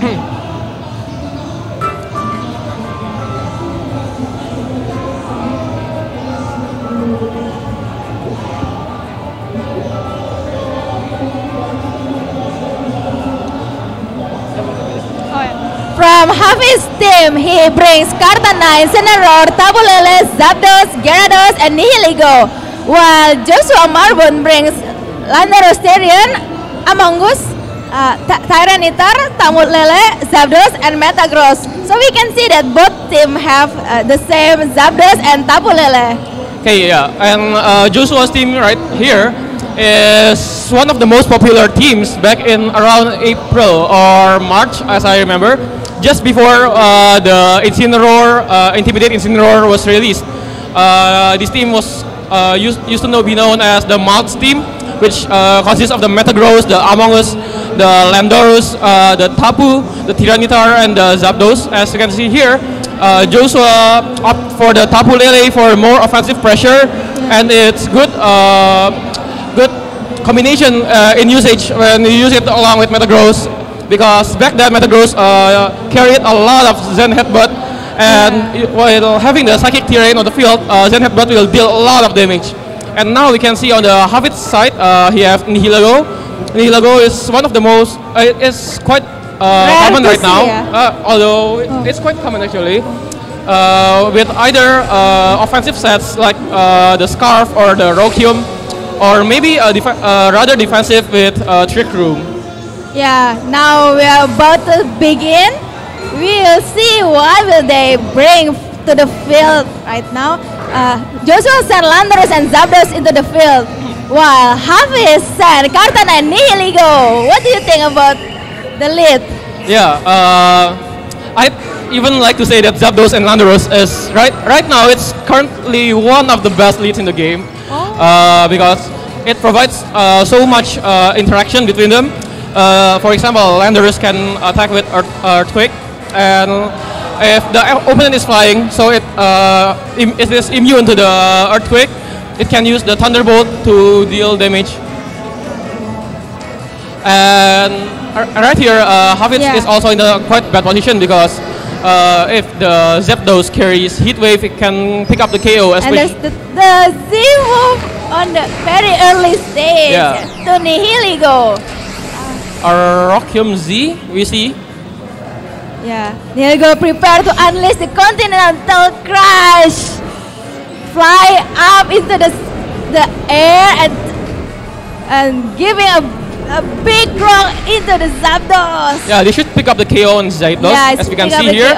From Hafidz team, he brings Kartana, Incineroar, Tabulele, Zapdos, Gyarados, and Nihilego. While Josua Marbun brings Landorus Tyrion, Amongus, Tyranitar, Tamulele, Zapdos, and Metagross. So we can see that both teams have the same Zapdos and Tabulele. Okay, yeah, and Josua's team right here is one of the most popular teams back in around April or March, as I remember, just before the Intimidate Incineroar was released. This team was used to be known as the Malts team, which consists of the Metagross, the Amongus, the Landorus, the Tapu, the Tyranitar, and the Zapdos. As you can see here, Josua opted for the Tapu Lele for more offensive pressure, and it's good combination in usage when you use it along with Metagross, because back then Metagross carried a lot of Zen Headbutt, and while having the Psychic Terrain on the field, Zen Headbutt will deal a lot of damage. And now we can see on the Hafidz side, he has Nihilego. Nihilego is one of the most, it's quite common right now, although it's quite common actually, with either offensive sets like the Scarf or the Rokium, or maybe rather defensive with Trick Room. Yeah, now we are about to begin. We will see what will they bring to the field right now. Josua sent Landorus and Zapdos into the field, while Hafidz sent Kartana and Nihilego. What do you think about the lead? Yeah, I'd even like to say that Zapdos and Landorus is right now, it's currently one of the best leads in the game, because it provides so much interaction between them. For example, Landorus can attack with Earthquake, and if the opponent is flying, so it is immune to the Earthquake, it can use the Thunderbolt to deal damage. And right here, Hafidz is also in a quite bad position, because if the Zapdos carries Heat Wave, it can pick up the KO. And there's the Z-move on the very early stage to Nihilego. Rokium Z, we see. Yeah, Nihilego prepare to unleash the Continental Crash. Fly up into the air and giving a big rock into the Zapdos. Yeah, they should pick up the KO on Zapdos, as we can see here.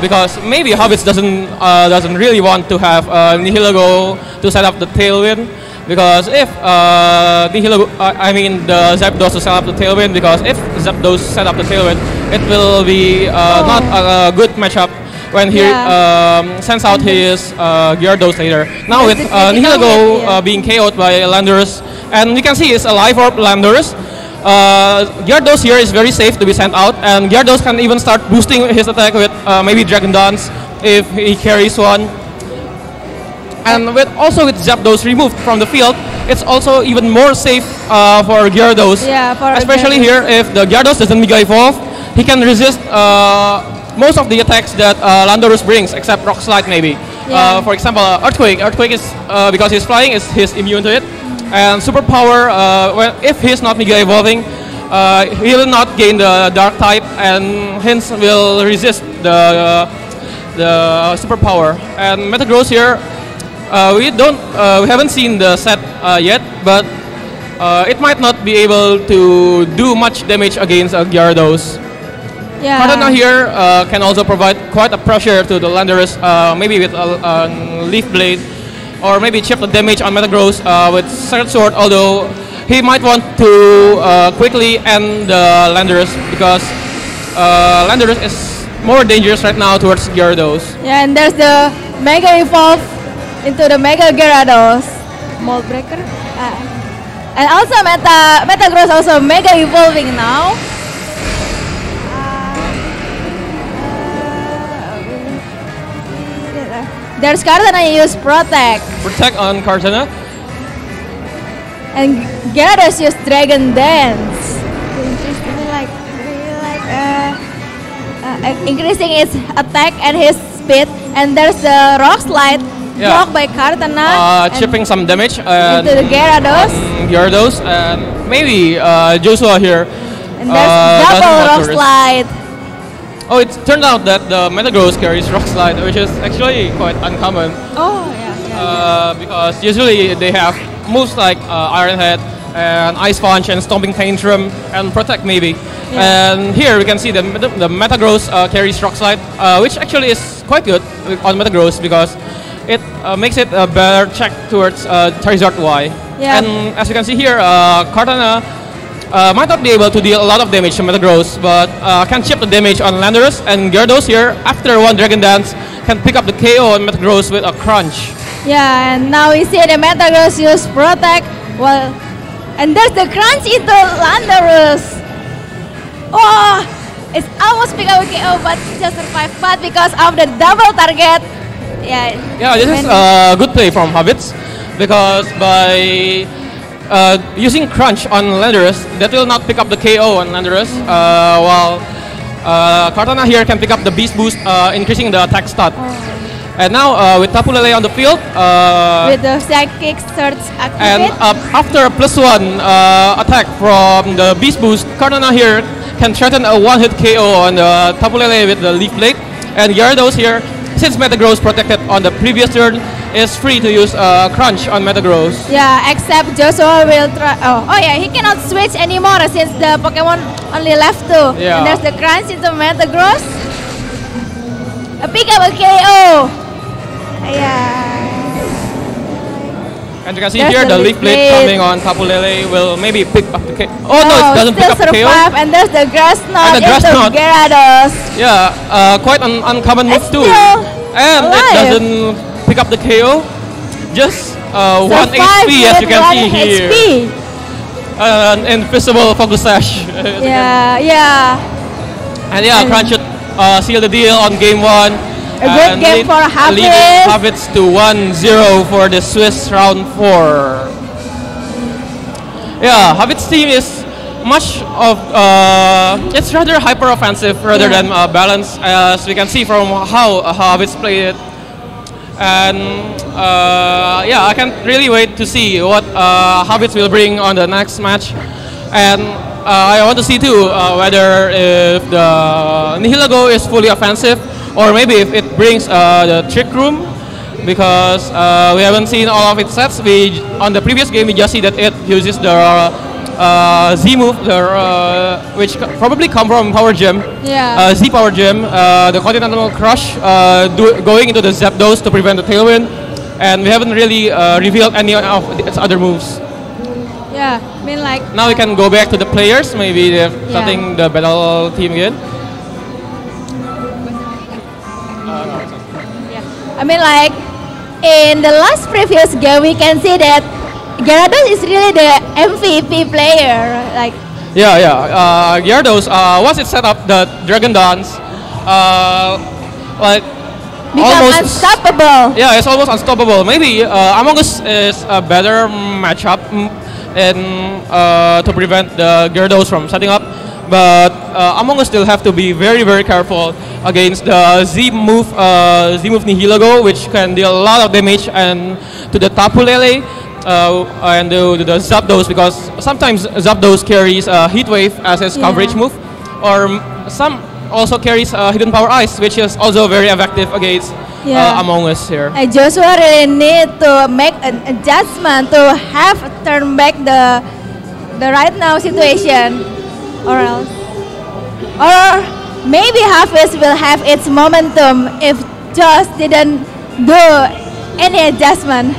Because maybe Hafidz doesn't really want to have Nihilego to set up the Tailwind, because if the Zapdos to set up the Tailwind, because if Zapdos set up the Tailwind, it will be not a good matchup when he sends out his Gyarados later. Now with Nihilego being KO'd by Landorus, and we can see it's a Life Orb Landorus. Gyarados here is very safe to be sent out, and Gyarados can even start boosting his attack with maybe Dragon Dance if he carries one. And also with Zapdos removed from the field, it's also even more safe for Gyarados. Especially here, if the Gyarados doesn't Mega Evolve, he can resist most of the attacks that Landorus brings, except Rock Slide maybe. For example, Earthquake. Earthquake is, because he's flying, he's immune to it. And Superpower, if he's not Mega Evolving, he will not gain the Dark type, and hence will resist the Superpower. And Metagross here, we haven't seen the set yet, but it might not be able to do much damage against Gyarados. Kartana here can also provide quite a pressure to the Landorus, maybe with a Leaf Blade, or maybe chip the damage on Metagross with Sacred Sword, although he might want to quickly end the Landorus, because Landorus is more dangerous right now towards Gyarados. Yeah, and there's the Mega Evolve into the Mega Gyarados. Mold Breaker. And also Metagross also Mega Evolving now. There's Kartana use Protect. Protect on Kartana. And Gyarados use Dragon Dance. Really like increasing its attack and his speed. And there's the rock slide blocked by Kartana. Chipping some damage into the Gyarados. And maybe Josua here. And there's double rock slide. Oh, it turned out that the Metagross carries rock slide, which is actually quite uncommon. Oh, yeah. Because usually they have moves like Iron Head and Ice Punch and Stomping Tantrum and Protect maybe. Yeah. And here we can see the Metagross carries rock slide, which actually is quite good on Metagross because it makes it a better check towards Charizard Y. Yeah. And as you can see here, Kartana might not be able to deal a lot of damage to Metagross, but can chip the damage on Landorus, and Gyarados here, after one Dragon Dance, can pick up the KO on Metagross with a crunch. Yeah, and now we see the Metagross use Protect, and there's the crunch into Landorus. Oh, it's almost pick up a KO, but just survive. But because of the double target, yeah, this is a good play from Hafidz, because by using Crunch on Landorus, that will not pick up the KO on Landorus, while Kartana here can pick up the Beast Boost, increasing the attack stat. And now with Tapu Lele on the field, with the Psychic Surge activate, and after a +1 attack from the Beast Boost, Kartana here can threaten a one-hit KO on the Tapu Lele with the Leaf Blade, and Gyarados here, since Metagross protected on the previous turn, is free to use Crunch on Metagross. Yeah, except Josua will try. Oh yeah, he cannot switch anymore since the Pokemon only left 2. Yeah. And there's the Crunch into Metagross. A pick up a KO. Yeah. And you can see there's here the Leaf Blade coming on Tapu Lele will maybe pick up the KO. Oh no, it doesn't pick up the KO. And there's the Grass Knot into Gyarados. Yeah, quite an uncommon move too. And it doesn't pick up the KO. Just 1 HP as you can see here. An invisible Focus Sash. Yeah. And yeah, Crunch should seal the deal on game 1. A good game for Hafidz. Leading Hafidz to 1-0 for the Swiss round 4. Yeah, Hafidz team is much of it's rather hyper offensive rather than balanced, as we can see from how Hafidz played it. And yeah, I can't really wait to see what Hafidz will bring on the next match. And I want to see too whether if the Nihilego is fully offensive, or maybe if it brings the Trick Room, because we haven't seen all of its sets. On the previous game we just see that it uses the Z move, which probably come from Power Gem. Yeah. Z Power Gem, the Continental Crush, going into the Zapdos to prevent the Tailwind, and we haven't really revealed any of its other moves. Yeah, I mean like. Now we can go back to the players. Maybe they're starting the battle team again. I mean like, in the last previous game we can see that Gyarados is really the MVP player. Like. Yeah. Gyarados, once it set up the Dragon Dance, like become unstoppable. Yeah, it's almost unstoppable. Maybe Among Us is a better matchup to prevent the Gyarados from setting up. But Among Us still have to be very, very careful against the Z move Nihilego, which can deal a lot of damage and to the Tapu Lele and the Zapdos, because sometimes Zapdos carries Heat Wave as his coverage move, or some also carries Hidden Power Ice, which is also very effective against Among Us here. And Josua really need to make an adjustment to have turn back the right now situation. Or else, or maybe Hafidz will have its momentum if Josh didn't do any adjustment.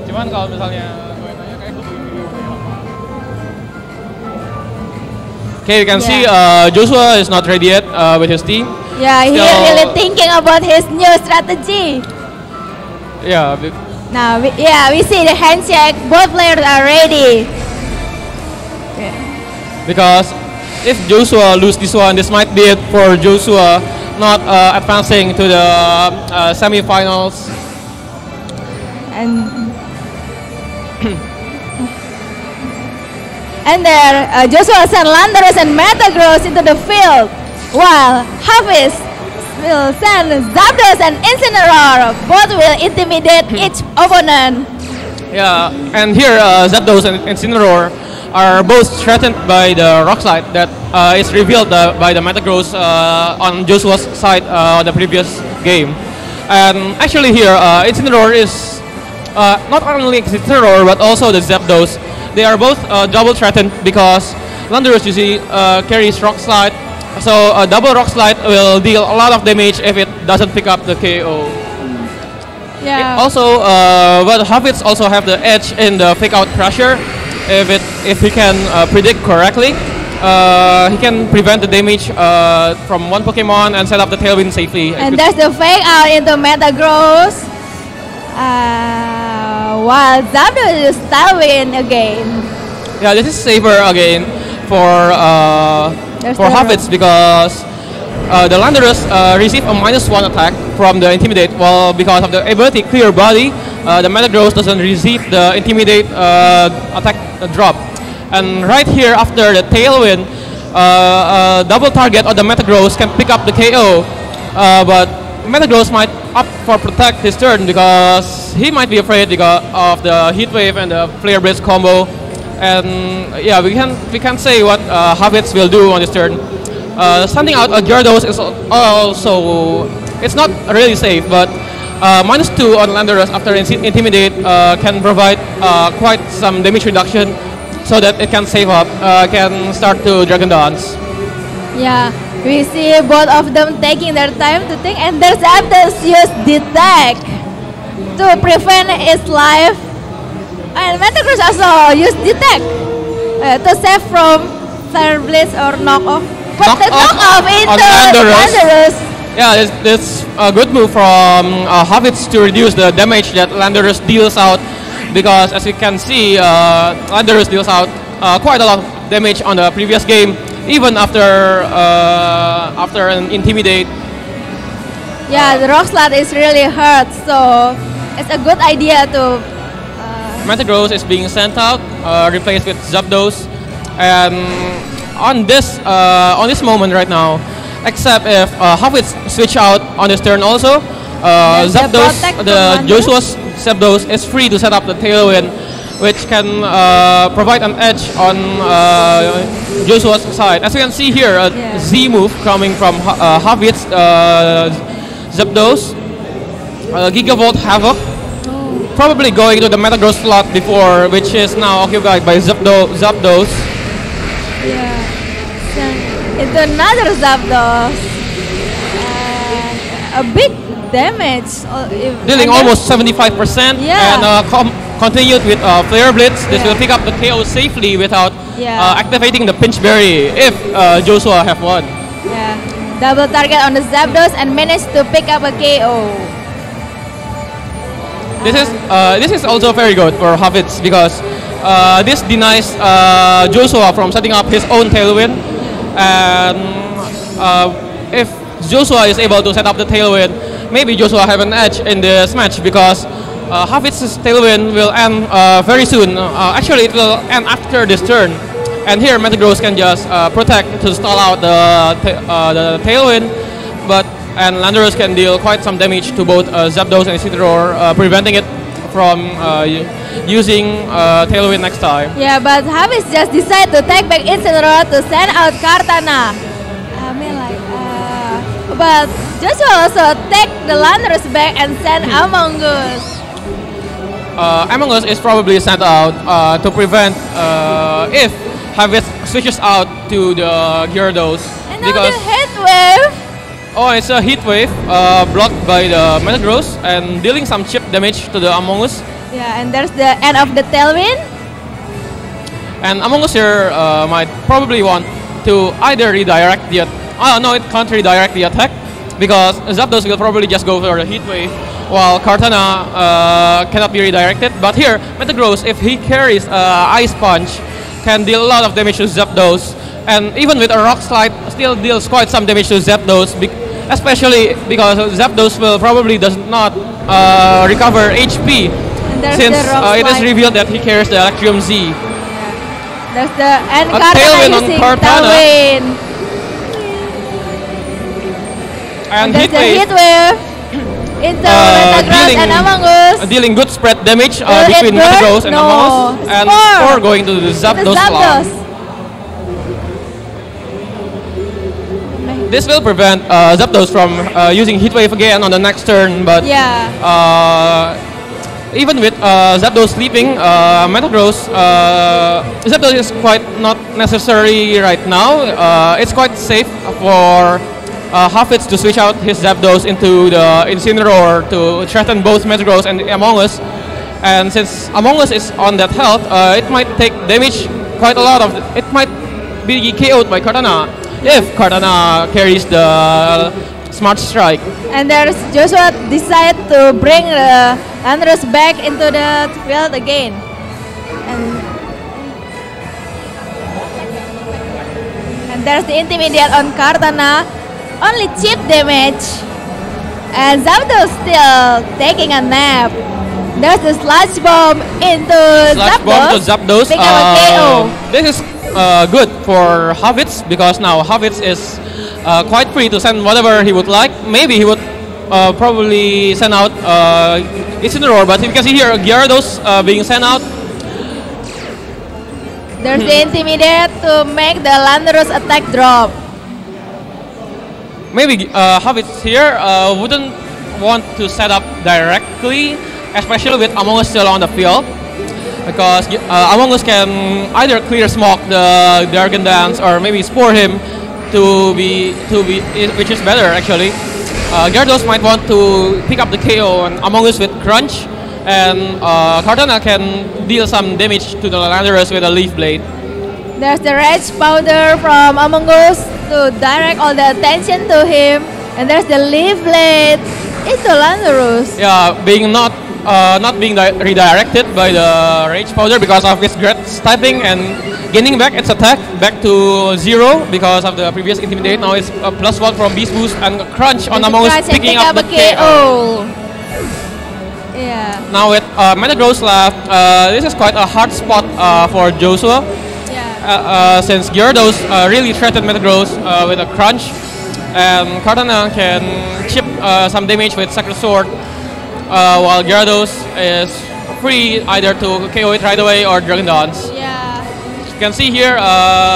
Cuman kalau misalnya okay, you can see Josua is not ready yet with his team. Yeah, he's really thinking about his new strategy. Yeah. Now, we see the handshake. Both players are ready. Because if Josua loses this one, this might be it for Josua not advancing to the semi-finals. And there, Josua sent Landers and Metagross into the field, while Hafidz will send Zapdos and Incineroar. Both will intimidate each opponent. Yeah, and here Zapdos and Incineroar are both threatened by the Rock Slide that is revealed by the Metagross on Josua's side on the previous game. And actually here, Incineroar is not only Incineroar but also the Zapdos. They are both double threatened because Landorus usually carries Rock Slide, so a double Rock Slide will deal a lot of damage if it doesn't pick up the KO. Yeah. Also, but Hafidz also have the edge in the fake out pressure. If he can predict correctly, he can prevent the damage from one Pokemon and set up the Tailwind safely. And there's the fake out into Metagross, while Zapdos is Tailwind again. Yeah, this is safer again for Hafidz because the Landorus receive a -1 attack from the Intimidate, while because of the ability Clear Body, the Metagross doesn't receive the Intimidate attack drop. And right here after the Tailwind, double target of the Metagross can pick up the KO, but Metagross might opt for Protect his turn because he might be afraid because of the Heat Wave and the Flare Blitz combo. And yeah, we can say what Hafidz will do on this turn. Sending out a Gyarados is also, it's not really safe, but -2 on Landorus after Intimidate can provide quite some damage reduction so that it can save up, can start to Dragon Dance. Yeah, we see both of them taking their time to think, and there's Zapdos use Detect to prevent its life, and Metagross also use Detect to save from Flare Blitz or knock off. But the knock off into Landorus. Yeah, it's a good move from Hafidz to reduce the damage that Landorus deals out, because as you can see, Landorus deals out quite a lot of damage on the previous game, even after an Intimidate. Yeah, the Rock Slide is really hurt, so it's a good idea to. Metagross is being sent out, replaced with Zapdos, and on this moment right now, except if Hafidz switch out on this turn also, Zapdos, the Josua's Zapdos is free to set up the Tailwind, which can provide an edge on Josua's side. As you can see here, a Z move coming from Hafidz Zapdos, Gigavolt Havoc, probably going to the Metagross slot before, which is now occupied by Zapdos. Yeah. Into another Zapdos. A big damage. Dealing almost 75%, yeah. And continued with Flare Blitz. This will pick up the KO safely without activating the Pinch Berry if Josua have won. Yeah. Double target on the Zapdos and managed to pick up a KO. This is also very good for Hafidz because this denies Josua from setting up his own Tailwind, and if Josua is able to set up the Tailwind, maybe Josua have an edge in this match because Hafidz's Tailwind will end very soon. Actually, it will end after this turn, and here Metagross can just protect to stall out the Tailwind, and Landorus can deal quite some damage to both Zapdos and Incineroar, preventing it from using Tailwind next time. Yeah, but Hafidz just decided to take back Incineroar to send out Kartana. I mean, like, but Josua also take the Landorus back and send Among Us. Among Us is probably sent out to prevent if Hafidz switches out to the Gyarados. And now the Heat Wave. Oh, it's a Heat Wave blocked by the Metagross and dealing some chip damage to the Among Us. Yeah, and there's the end of the Tailwind. And Among Us here might probably want to either redirect the no, it can't redirect the attack because Zapdos will probably just go for the Heat Wave, while Kartana cannot be redirected. But here, Metagross, if he carries Ice Punch, can deal a lot of damage to Zapdos, and even with a Rock Slide, still deals quite some damage to Zapdos, especially because Zapdos will probably does not recover HP since it is revealed that he carries the Electrium Z. There's the and Tailwind on using Cortana. Tailwind. And there's the Heatwave Heatwave into Metagross and Among Us. dealing good spread damage between Metagross and Among Us. And Spore going to the Zapdos slot. This will prevent Zapdos from using Heatwave again on the next turn, but even with Zapdos sleeping, Metagross, Zapdos is quite not necessary right now. It's quite safe for Hafidz to switch out his Zapdos into the Incineroar to threaten both Metagross and Among Us. And since Among Us is on that health, it might take damage quite a lot of. It might be KO'd by Cortana if Cortana carries the Smart Strike. And there's Josua decide to bring the Landorus back into the field again. And there's the Intimidate on Cortana. Only cheap damage. And Zapdos still taking a nap. There's the Slash Bomb into Zapdos. Become a KO. This is good for Hafidz because now Hafidz is quite free to send whatever he would like. Maybe he would probably send out Incineroar, but you can see here Gyarados being sent out. There's the Intimidate to make the Landorus attack drop. Maybe Hafidz here wouldn't want to set up directly, especially with Among Us still on the field, because Among Us can either clear smoke the Dragon Dance or maybe Spore him to be which is better actually. Gyarados might want to pick up the KO on Among Us with Crunch, and Cortana can deal some damage to the Landorus with a Leaf Blade. There's the Rage Powder from Among Us to direct all the attention to him, and there's the Leaf Blade into Landorus. Yeah, being not being redirected by the Rage Powder because of its Gret's typing and gaining back its attack back to 0 because of the previous Intimidate. Now it's a +1 from Beast Boost and Crunch on Among Us picking up the KO. Yeah. Now with Metagross left, this is quite a hard spot for Josua. Since Gyarados really threatened Metagross with a Crunch, and Cortana can chip some damage with Sacred Sword, while Gyarados is free either to KO it right away or Dragon Dance. Yeah. You can see here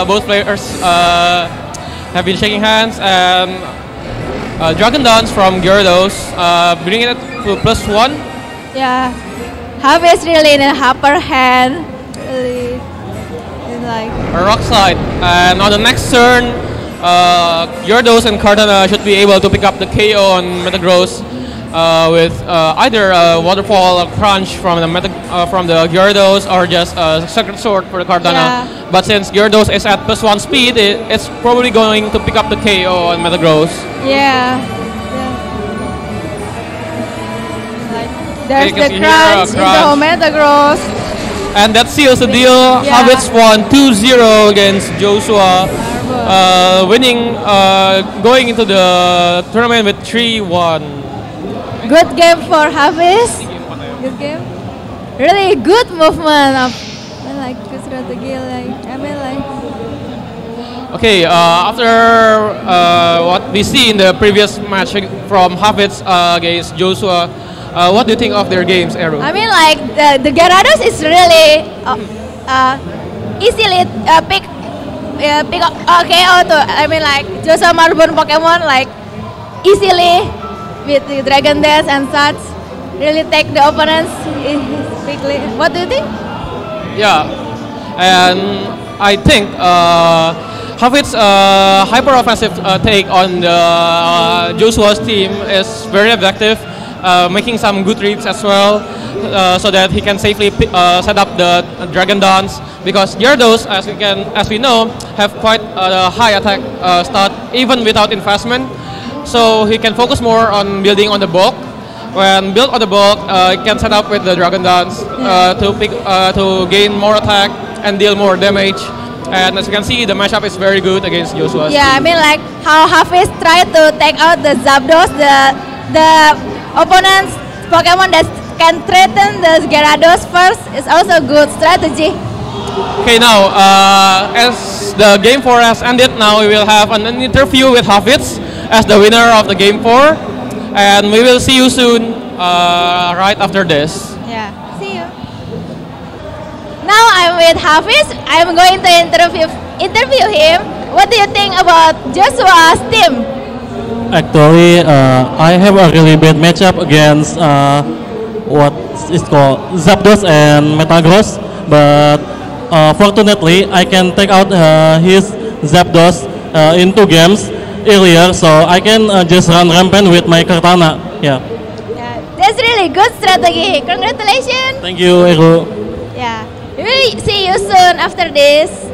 both players have been shaking hands, and Dragon Dance from Gyarados bringing it to +1. Yeah. Hafidz really in a upper hand. Really. Like a Rock Slide, and on the next turn, Gyarados and Cortana should be able to pick up the KO on Metagross with either a Waterfall or Crunch from the Gyarados or just a Sacred Sword for the Cortana. But since Gyarados is at +1 speed, it's probably going to pick up the KO on Metagross. Like, there's the Crunch into Metagross. And that seals the deal. Hafidz won 2-0 against Josua, winning, going into the tournament with 3-1. Good game for Hafidz. Good game. Really good movement of like good strategy. Okay, after what we see in the previous match from Hafidz against Josua, what do you think of their games, Eru? I mean, like the Gyarados is really easily pick KO to. I mean, like Josua Marbun Pokemon like easily with the Dragon Dance and such. Really take the opponents quickly. What do you think? Yeah, and I think Hafidz hyper offensive take on the Josua's team is very effective. Making some good reads as well, so that he can safely set up the Dragon Dance, because Gyarados, as we know, have quite a high attack start even without investment, so he can focus more on building on the bulk. When built on the bulk, he can set up with the Dragon Dance to gain more attack and deal more damage. And as you can see, the matchup is very good against Josua. Yeah, I mean, like how Hafidz tried to take out the Zapdos, the opponent's Pokemon that can threaten the Gyarados first is also good strategy. Okay, now as the game 4 has ended, now we will have an interview with Hafidz as the winner of the game 4, and we will see you soon right after this. Yeah, see you. Now I'm with Hafidz. I'm going to interview him. What do you think about Josua's team? Actually, I have a really bad matchup against what is called Zapdos and Metagross, but fortunately I can take out his Zapdos in 2 games earlier, so I can just run rampant with my Kartana. Yeah. Yeah, that's really good strategy. Congratulations. Thank you, Eru. Yeah, we will see you soon after this.